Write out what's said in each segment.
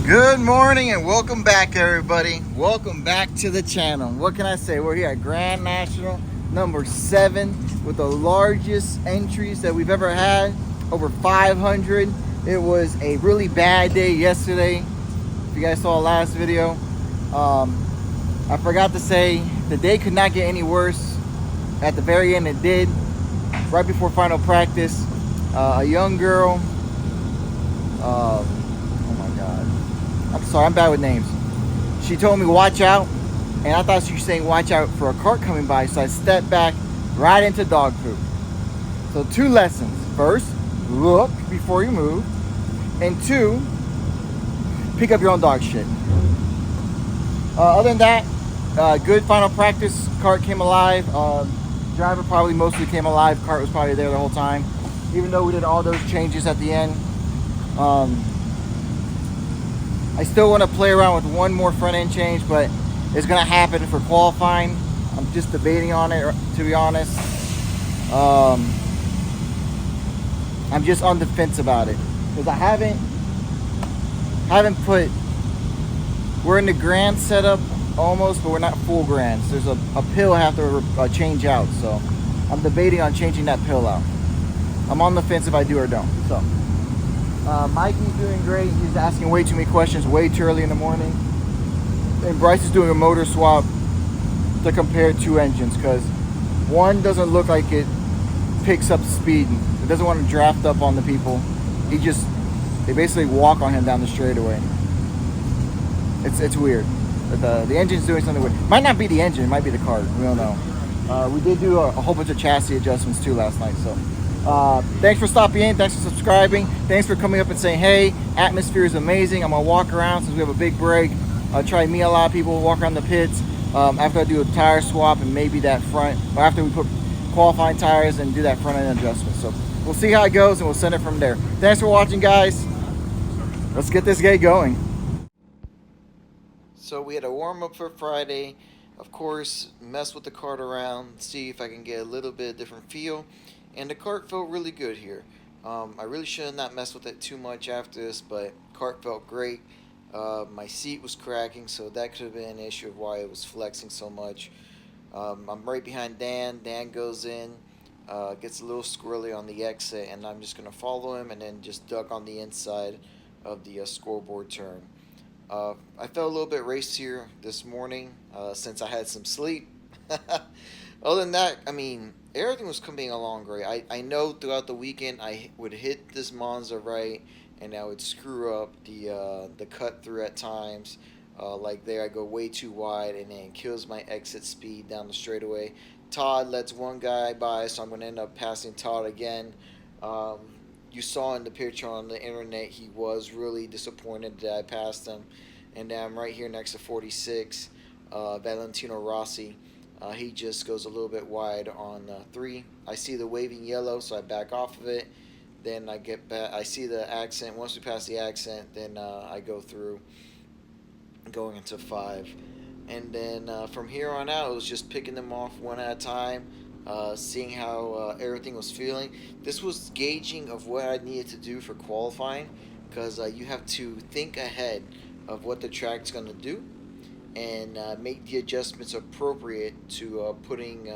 Good morning and welcome back, everybody. Welcome back to the channel. What can I say? We're here at Grand National number 7 with the largest entries that we've ever had, over 500. It was a really bad day yesterday. If you guys saw the last video, I forgot to say the day could not get any worse. At the very end it did. Right before final practice, a young girl, oh my god, I'm sorry, I'm bad with names. She told me watch out, and I thought she was saying watch out for a cart coming by, so I stepped back right into dog poop. So 2 lessons. First, look before you move, and 2, pick up your own dog shit. Other than that, good final practice. Cart came alive. Driver probably mostly came alive. Cart was probably there the whole time, even though we did all those changes at the end. I still want to play around with one more front end change, but it's going to happen for qualifying. I'm just debating on it, to be honest. I'm just on the fence about it because I haven't put. We're in the grand setup almost, but we're not full grand. So there's a pill I have to change out. So I'm debating on changing that pill out. I'm on the fence if I do or don't. So. Mikey's doing great. He's asking way too many questions way too early in the morning. And Bryce is doing a motor swap to compare 2 engines because one doesn't look like it picks up speed. It doesn't want to draft up on the people. They basically walk on him down the straightaway. It's weird. But the engine's doing something weird. Might not be the engine, it might be the cart. We don't know. We did do a whole bunch of chassis adjustments too last night. So. Thanks for stopping in, thanks for subscribing, thanks for coming up and saying hey. Atmosphere is amazing. I'm gonna walk around since we have a big break. I'll try to meet a lot of people, walk around the pits after I do a tire swap and maybe that front, or after we put qualifying tires and do that front end adjustment. So we'll see how it goes and we'll send it from there. Thanks for watching, guys. Let's get this day going. So we had a warm up for Friday. Of course, mess with the cart around, see if I can get a little bit of different feel. And the cart felt really good here. I really should have not messed with it too much after this, but cart felt great. My seat was cracking, so that could have been an issue of why it was flexing so much. I'm right behind Dan. Dan goes in, gets a little squirrely on the exit, and I'm just going to follow him and then just duck on the inside of the scoreboard turn. I felt a little bit racier this morning since I had some sleep. Other than that, I mean, everything was coming along great. I know throughout the weekend I would hit this Monza right, and I would screw up the cut through at times. Like there, I go way too wide, and then it kills my exit speed down the straightaway. Todd lets one guy by, so I'm going to end up passing Todd again. You saw in the picture on the internet, he was really disappointed that I passed him. And then I'm right here next to 46, Valentino Rossi. He just goes a little bit wide on 3. I see the waving yellow, so I back off of it. Then I get back. I see the accent. Once we pass the accent, then I go through, going into 5. And then from here on out, it was just picking them off one at a time, seeing how everything was feeling. This was gauging of what I needed to do for qualifying, because you have to think ahead of what the track's going to do and make the adjustments appropriate to putting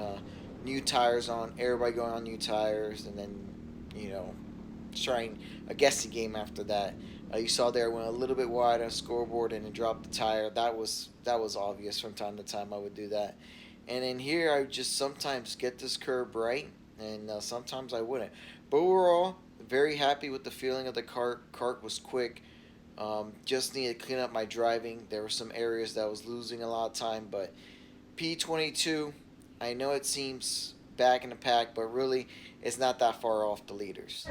new tires on, everybody going on new tires, and then, you know, trying a guessing game after that. You saw there I went a little bit wide on a scoreboard and then dropped the tire. That was obvious. From time to time I would do that. And in here I would just sometimes get this curb right, and sometimes I wouldn't. But overall, very happy with the feeling of the cart. Cart was quick. Just needed to clean up my driving. There were some areas that I was losing a lot of time, but P22, I know it seems back in the pack, but really it's not that far off the leaders.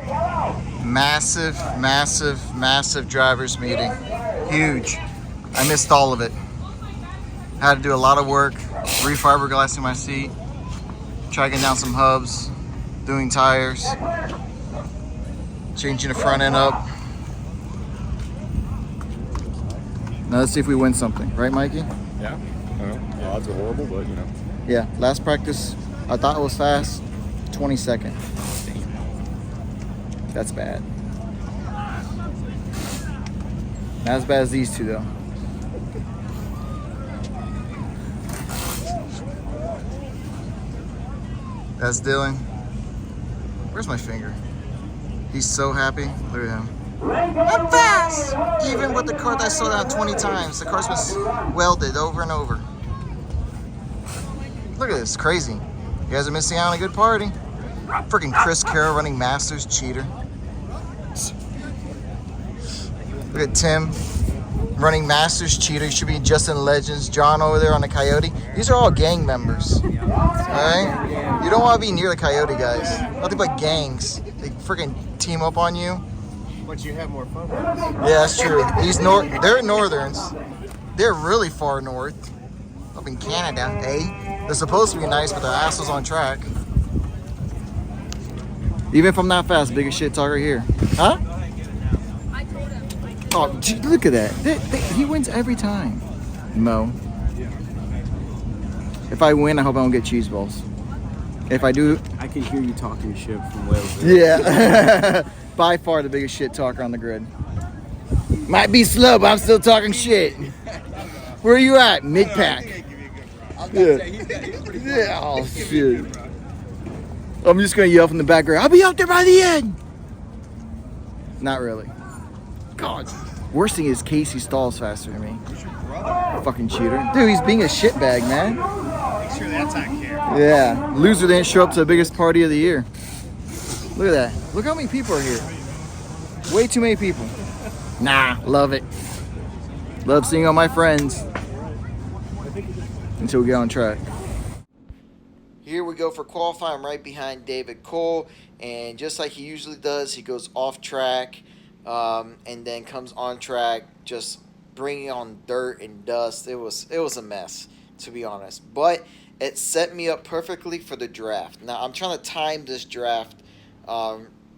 Massive, massive, massive drivers meeting. Huge. I missed all of it. Had to do a lot of work, refiberglassing my seat, tracking down some hubs, doing tires, changing the front end up. Now let's see if we win something, right, Mikey? Yeah. The odds are horrible, but you know. Yeah. Last practice, I thought it was fast. 22nd. That's bad. Not as bad as these two, though. That's Dylan. Where's my finger? He's so happy. Look at him. I'm fast! Even with the cart that I slowed down 20 times, the cart's been welded over and over. Look at this, crazy. You guys are missing out on a good party. Freaking Chris Carroll running Masters, cheater. Look at Tim running Masters, cheater. You should be Justin Legends. John over there on the Coyote. These are all gang members. Alright? You don't want to be near the Coyote guys. Nothing but gangs. They freaking team up on you. But you have more fun with Yeah, that's true. They're Northerns. They're really far north. Up in Canada, eh? They're supposed to be nice, but their assholes on track. Even if I'm not fast, biggest shit talker here. Huh? Oh, gee, look at that. He wins every time. Mo. If I win, I hope I don't get cheese balls. If I do... I can hear you talking shit from Wales. Yeah. By far the biggest shit talker on the grid. Might be slow, but I'm still talking shit. Where are you at? Mid-pack. Yeah. Oh, shit. I'm just going to yell from the background, I'll be out there by the end. Not really. God. Worst thing is Casey stalls faster than me. Fucking cheater. Dude, he's being a shitbag, man. Make sure that's on camera. Yeah. Loser didn't show up to the biggest party of the year. Look at that. Look how many people are here. Way too many people. Nah, love it. Love seeing all my friends. Until we get on track. Here we go for qualifying right behind David Cole, and just like he usually does, he goes off track and then comes on track, just bringing on dirt and dust. It was a mess, to be honest, but it set me up perfectly for the draft. Now I'm trying to time this draft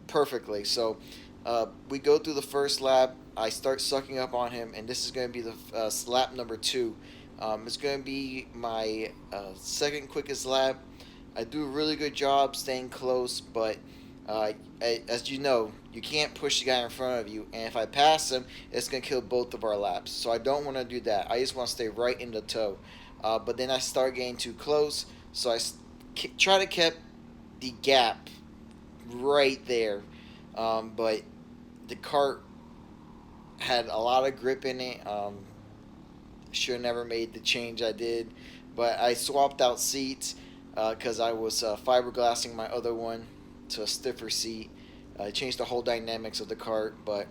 perfectly, so we go through the first lap. I start sucking up on him, and this is going to be the lap number 2. It's going to be my second quickest lap. I do a really good job staying close, but as you know, you can't push the guy in front of you, and if I pass him, it's going to kill both of our laps. So I don't want to do that. I just want to stay right in the toe. But then I start getting too close, so I try to keep the gap right there. But the cart had a lot of grip in it. Should have never made the change I did, but I swapped out seats because I was fiberglassing my other one to a stiffer seat. I changed the whole dynamics of the cart, but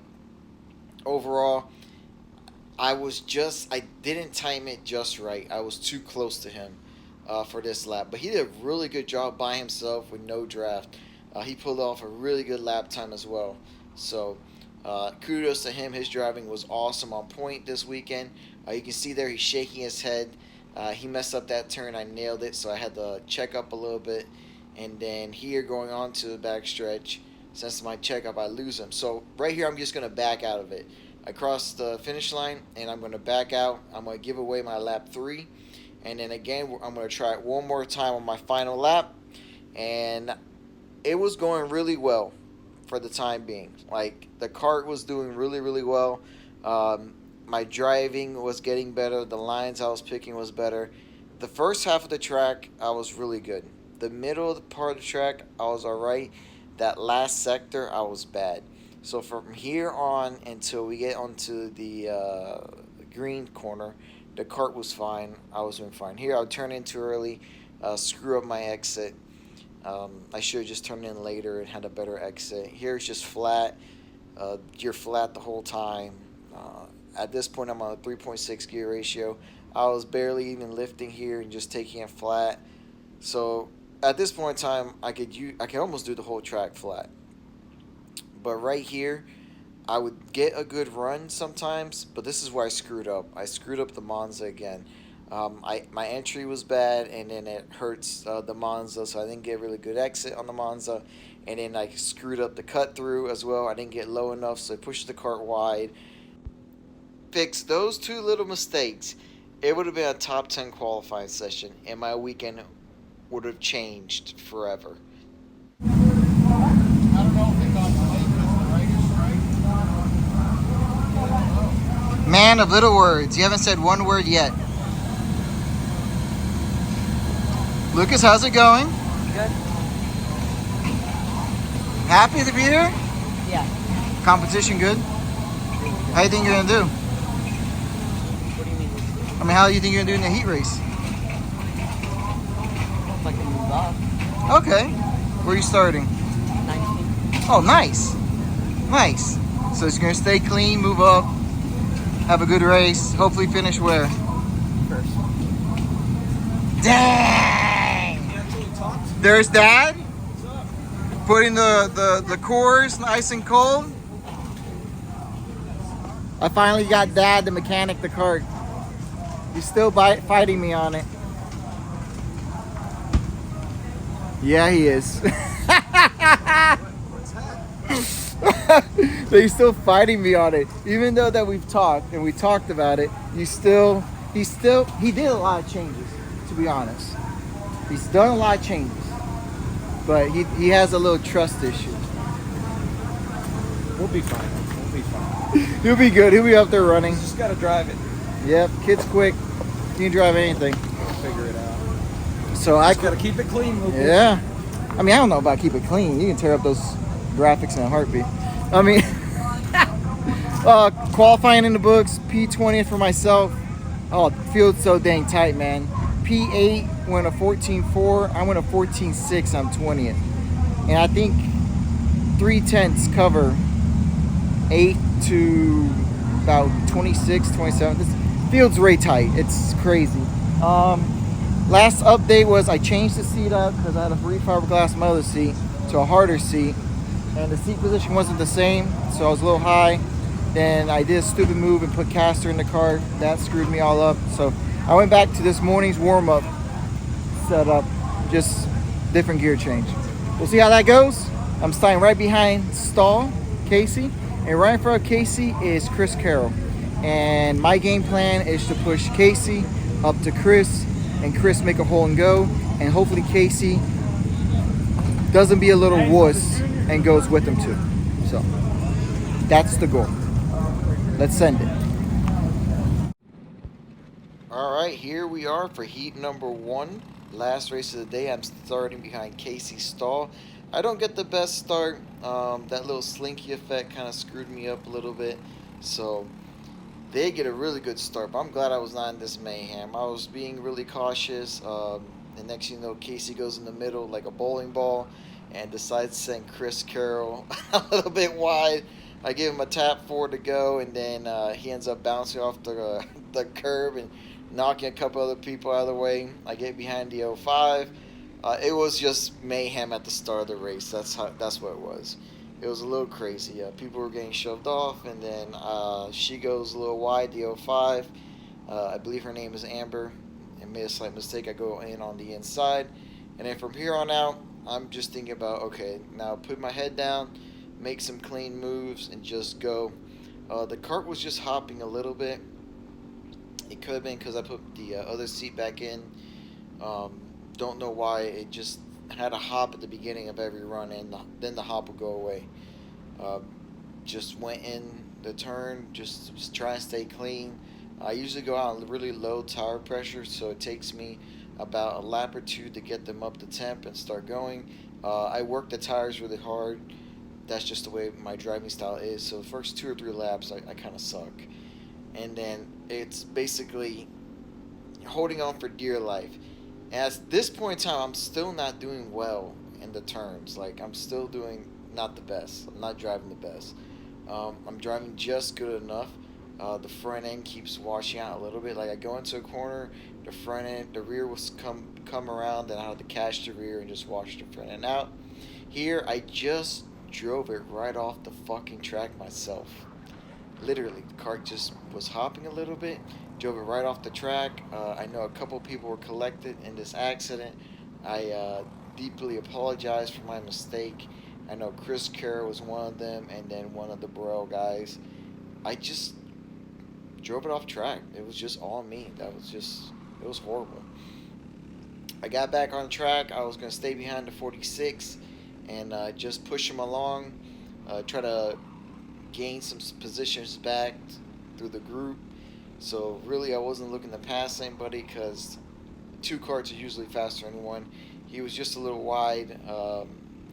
overall, I didn't time it just right. I was too close to him for this lap, but he did a really good job by himself with no draft. He pulled off a really good lap time as well. So kudos to him. His driving was awesome, on point this weekend. You can see there he's shaking his head. He messed up that turn. I nailed it, so I had to check up a little bit. And then here going on to the back stretch, since my checkup, I lose him. So right here, I'm just going to back out of it. I cross the finish line, and I'm going to back out. I'm going to give away my lap 3. And then again, I'm going to try it one more time on my final lap. And it was going really well for the time being. Like, the cart was doing really, really well. My driving was getting better. The lines I was picking was better. The first half of the track, I was really good. The middle of the part of the track, I was all right. That last sector, I was bad. So from here on until we get onto the green corner, the cart was fine. I was doing fine. Here, I would turn in too early, screw up my exit. I should have just turned in later and had a better exit. Here, it's just flat. You're flat the whole time. At this point, I'm on a 3.6 gear ratio. I was barely even lifting here and just taking it flat. So at this point in time, I could almost do the whole track flat. But right here, I would get a good run sometimes, but this is where I screwed up. I screwed up the Monza again. My entry was bad, and then it hurts the Monza, so I didn't get a really good exit on the Monza. And then I screwed up the cut through as well. I didn't get low enough, so I pushed the cart wide. Fix those two little mistakes, it would have been a top 10 qualifying session, and my weekend would have changed forever. Man of little words. You haven't said one word yet. Lucas, how's it going? Good. Happy to be here? Yeah. Competition good? How do you think you're gonna do? What do you mean? I mean, how do you think you're gonna do in the heat race? If I can move up. Okay. Where are you starting? 19. Oh, nice. Nice. So it's gonna stay clean, move up, have a good race, hopefully finish where? First. Dang! There's Dad. Putting the cores nice and cold. I finally got Dad to mechanic the cart. He's still fighting me on it. Yeah, he is. But he's still fighting me on it. Even though that we've talked and we talked about it, he did a lot of changes, to be honest. He's done a lot of changes. But he has a little trust issue. We'll be fine. We'll be fine. He'll be good. He'll be up there running. Just gotta drive it. Yep, kid's quick. He can drive anything. We'll figure it out. So I Just gotta keep it clean, Lucas. Yeah. I mean, I don't know about keep it clean. You can tear up those graphics in a heartbeat. I mean, qualifying in the books, P20th for myself. Oh, it feels so dang tight, man. P8 went a 14.4. I went a 14.6. I'm 20th. And I think 3/10 cover 8 to about 26, 27. This field's way tight. It's crazy. Last update was I changed the seat up because I had a refiberglass mother seat to a harder seat. And the seat position wasn't the same, so I was a little high. Then I did a stupid move and put caster in the car. That screwed me all up. So I went back to this morning's warm-up setup, just different gear change. We'll see how that goes. I'm starting right behind Stall, Casey, and right in front of Casey is Chris Carroll. And my game plan is to push Casey up to Chris, and Chris make a hole and go, and hopefully Casey doesn't be a little wuss and goes with him too. So that's the goal. Let's send it. All right, here we are for heat number 1. Last race of the day. I'm starting behind Casey Stall. I don't get the best start. That little slinky effect kind of screwed me up a little bit. So they get a really good start, but I'm glad I was not in this mayhem. I was being really cautious. And next thing you know, Casey goes in the middle like a bowling ball and decides to send Chris Carroll a little bit wide. I give him a tap forward to go, and then he ends up bouncing off the curb and knocking a couple other people out of the way. I get behind the 05. It was just mayhem at the start of the race. That's what it was. It was a little crazy. People were getting shoved off, and then she goes a little wide, the 05. I believe her name is Amber, and made a slight mistake. I go in on the inside, and then from here on out, I'm just thinking about, okay, now put my head down, make some clean moves, and just go. The cart was just hopping a little bit. It could have been because I put the other seat back in. Don't know why. It just had a hop at the beginning of every run, and then the hop would go away. Just went in the turn, just try and stay clean. I usually go out on really low tire pressure, so it takes me about a lap or two to get them up to temp and start going. I work the tires really hard. That's just the way my driving style is. So the first 2 or 3 laps, I kind of suck. And then it's basically holding on for dear life. And at this point in time, I'm still not doing well in the turns. Like, I'm still doing not the best. I'm not driving the best. I'm driving just good enough. The front end keeps washing out a little bit. Like, I go into a corner, the front end, the rear will come come around, then I had to catch the rear and just watch the front and out. Here, I just drove it right off the fucking track myself. Literally, the car just was hopping a little bit, drove it right off the track. I know a couple people were collected in this accident. I deeply apologize for my mistake. I know Chris Kerr was one of them, and then one of the Burrell guys. I just drove it off track. It was just all me. It was horrible. I got back on track. I was going to stay behind the 46 and just push him along, try to gain some positions back through the group. So really I wasn't looking to pass anybody because 2 carts are usually faster than 1. He was just a little wide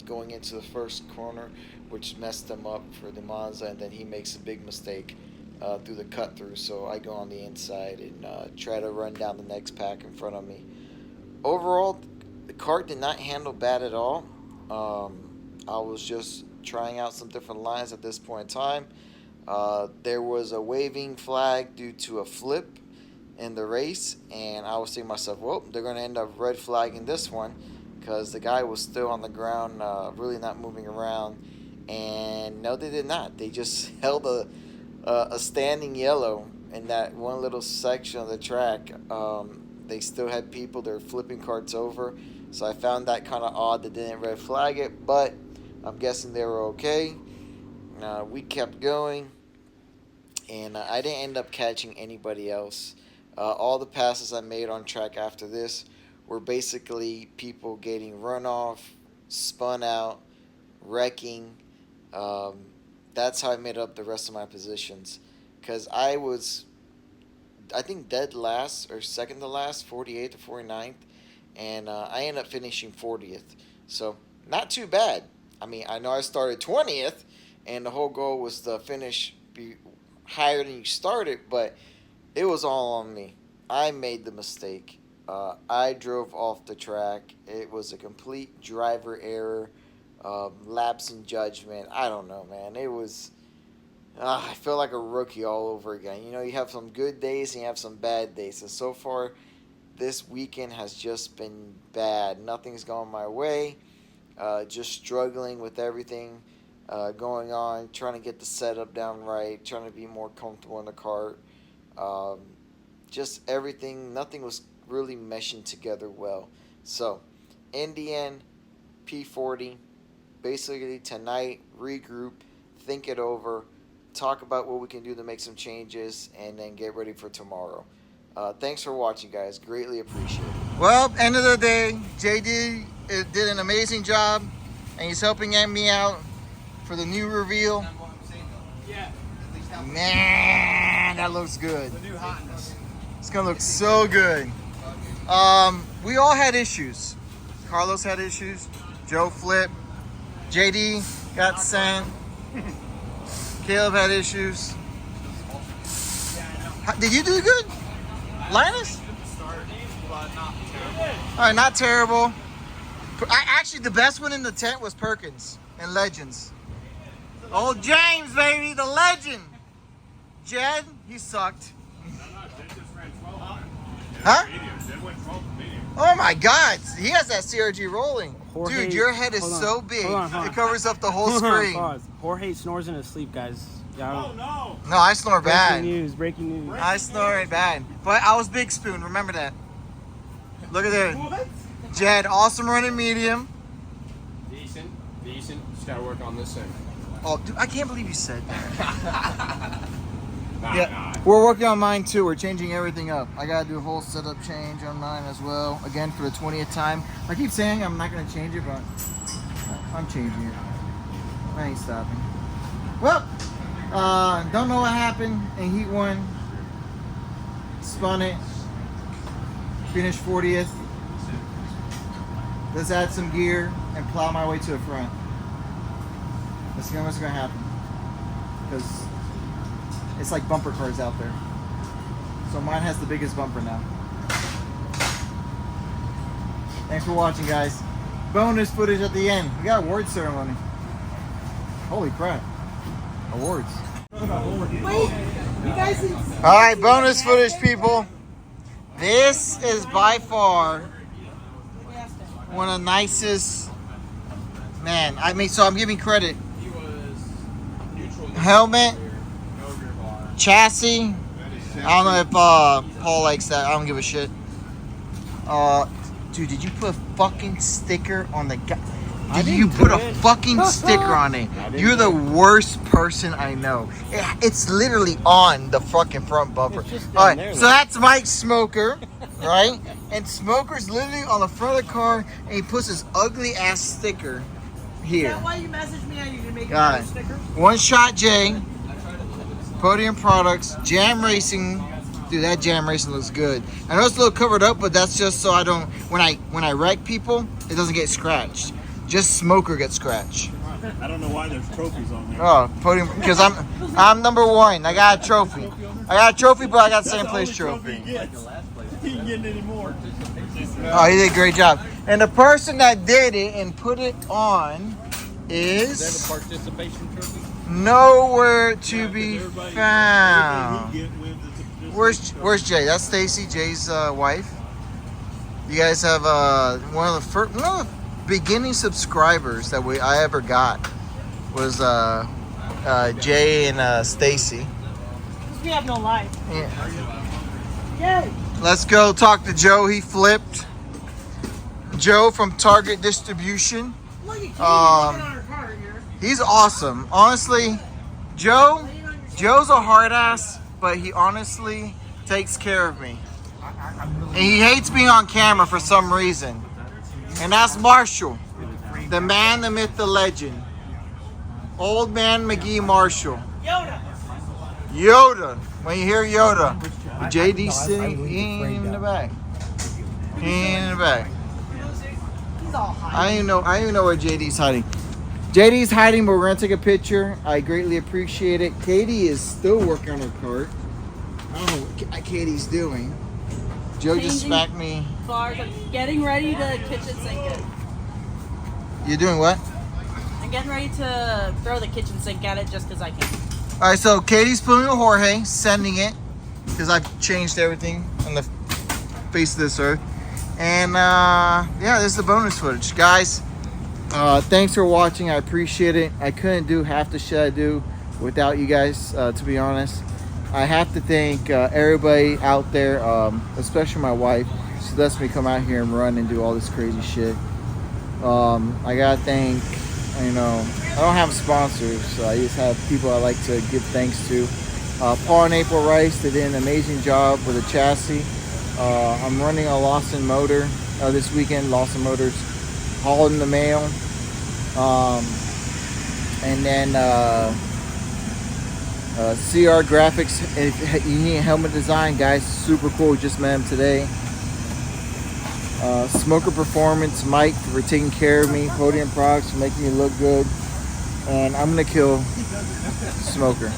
going into the first corner, which messed him up for the Monza, and then he makes a big mistake through the cut through. So I go on the inside and try to run down the next pack in front of me. Overall, the cart did not handle bad at all. I was just trying out some different lines at this point in time. There was a waving flag due to a flip in the race, and I was thinking to myself, well, they're going to end up red flagging this one because the guy was still on the ground, really not moving around. And no, they did not. They just held a standing yellow in that one little section of the track. They still had people. They were flipping carts over. So I found that kind of odd. They didn't red flag it, but I'm guessing they were okay. We kept going, and I didn't end up catching anybody else. All the passes I made on track after this were basically people getting run off, spun out, wrecking. That's how I made up the rest of my positions, because I was, I think, dead last or second to last, 48th to 49th, and I ended up finishing 40th. So not too bad. I mean, I know I started 20th, and the whole goal was to finish higher than you started, but it was all on me. I made the mistake. I drove off the track. It was a complete driver error, lapse in judgment. I don't know, man. It was... I feel like a rookie all over again. You know, you have some good days and you have some bad days. And so far, this weekend has just been bad. Nothing's going my way. Just struggling with everything going on, trying to get the setup down right, trying to be more comfortable in the cart. Just everything, nothing was really meshing together well. So, in the end, P40, basically tonight, regroup, think it over, talk about what we can do to make some changes, and then get ready for tomorrow. Thanks for watching, guys. Greatly appreciate it. Well, end of the day, JD did an amazing job, and he's helping me out for the new reveal. Yeah. Man, that looks good. The new hotness. It's gonna look so good. We all had issues. Carlos had issues. Joe flipped. JD got sent. Caleb had issues. Did you do good, Linus? All right, not terrible. Actually, the best one in the tent was Perkins and Legends. Old James, baby, the legend. Jed, he sucked. Huh? Oh my God, he has that CRG rolling. Jorge, Dude, your head is hold on. so big, Hold on. it covers up the whole screen. Pause. Jorge snores in his sleep, guys. Yeah, No, I snore bad. Breaking news. I snore bad. But I was Big Spoon, remember that. Look at that. Jed, awesome running medium. Decent. Just gotta work on this thing. Oh, dude, I can't believe you said that. Nah. Yeah, we're working on mine too. We're changing everything up. I gotta do a whole setup change on mine as well. Again, for the 20th time. I keep saying I'm not gonna change it, but I'm changing it. I ain't stopping. Well, don't know what happened in Heat 1. Spun it. Finished 40th. Let's add some gear and plow my way to the front. Let's see what's gonna happen. Because it's like bumper cars out there. So mine has the biggest bumper now. Thanks for watching, guys. Bonus footage at the end. We got award ceremony. Holy crap. Awards. Wait, you guys. Alright, bonus footage, people. This is by far one of the nicest. Man, I mean, so I'm giving credit. He was neutral. Helmet, No rear bar. chassis. I don't know if Paul likes that. I don't give a shit. Dude, did you put a fucking sticker on the guy? I Did you didn't put do a it. fucking sticker on it? didn't You're the do it. worst person I know. It's literally on the fucking front bumper. It's just All down right, there, so though. that's Mike's Smoker, right? And Smoker's literally on the front of the car, and he puts his ugly ass sticker Is here. that why you messaged me? I need to make Got a it. sticker. One Shot J, Podium Products, Jam Racing. Dude, that Jam Racing looks good. I know it's a little covered up, but that's just so I don't, when I wreck people, it doesn't get scratched. Just Smoker gets scratched. I don't know why there's trophies on there. Oh, Podium, because I'm number one. I got a trophy. I got a trophy, but I got the same place trophy. He gets. He ain't getting any more. Oh, he did a great job. And the person that did it and put it on Is that is a participation trophy? nowhere to be found. He get wins. Where's Jay? That's Stacy, Jay's wife. You guys have one of the beginning subscribers that I ever got was Jay and Stacy. We have no life. Yeah. Yay! Let's go talk to Joe. He flipped. Joe from Target Distribution. Look at Katie working Um, on her car here. He's awesome. Honestly, Joe's a hard ass, but he honestly takes care of me. And he hates being on camera for some reason. And that's Marshall. The man, the myth, the legend. Old man McGee Marshall. Yoda. Yoda. When you hear Yoda. JD sitting in the back. In the back. He's all high. I don't even know where JD's hiding. JD's hiding, but we're gonna take a picture. I greatly appreciate it. Katie is still working on her cart. I don't know what Katie's doing. Joe just Changing smacked me. bars. I'm getting ready to kitchen sink it. You're doing what? I'm getting ready to throw the kitchen sink at it just because I can. All right, so Katie's pulling a Jorge, sending it because I've changed everything on the face of this earth. And yeah, this is the bonus footage, guys. Thanks for watching. I appreciate it. I couldn't do half the shit I do without you guys, to be honest. I have to thank everybody out there, especially my wife. She lets me come out here and run and do all this crazy shit. I gotta thank, I don't have sponsors, so I just have people I like to give thanks to. Paul and April Rice, they did an amazing job with the chassis. I'm running a Lawson motor this weekend. Lawson Motors hauled in the mail. And then CR Graphics, if you need a helmet design, guys, super cool. Just met him today. SmokerPerformance, Mike, for taking care of me. Podium Products for making me look good. And I'm gonna kill Smoker.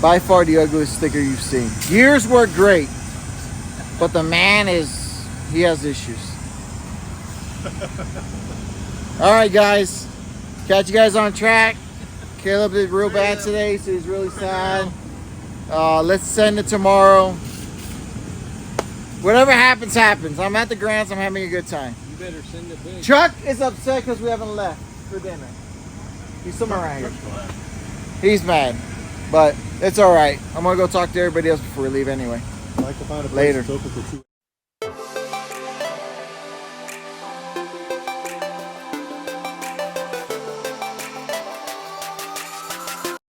By far the ugliest sticker you've seen. Gears work great, but the man he has issues. All right, guys, catch you guys on track. Caleb did real bad today, so he's really sad. Let's send it tomorrow. Whatever happens, happens. I'm at the Grants. I'm having a good time. You better send it big. Chuck is upset because we haven't left for dinner. He's somewhere around here. He's mad, but it's all right. I'm gonna go talk to everybody else before we leave anyway. Michael found a place Later. that's open for 2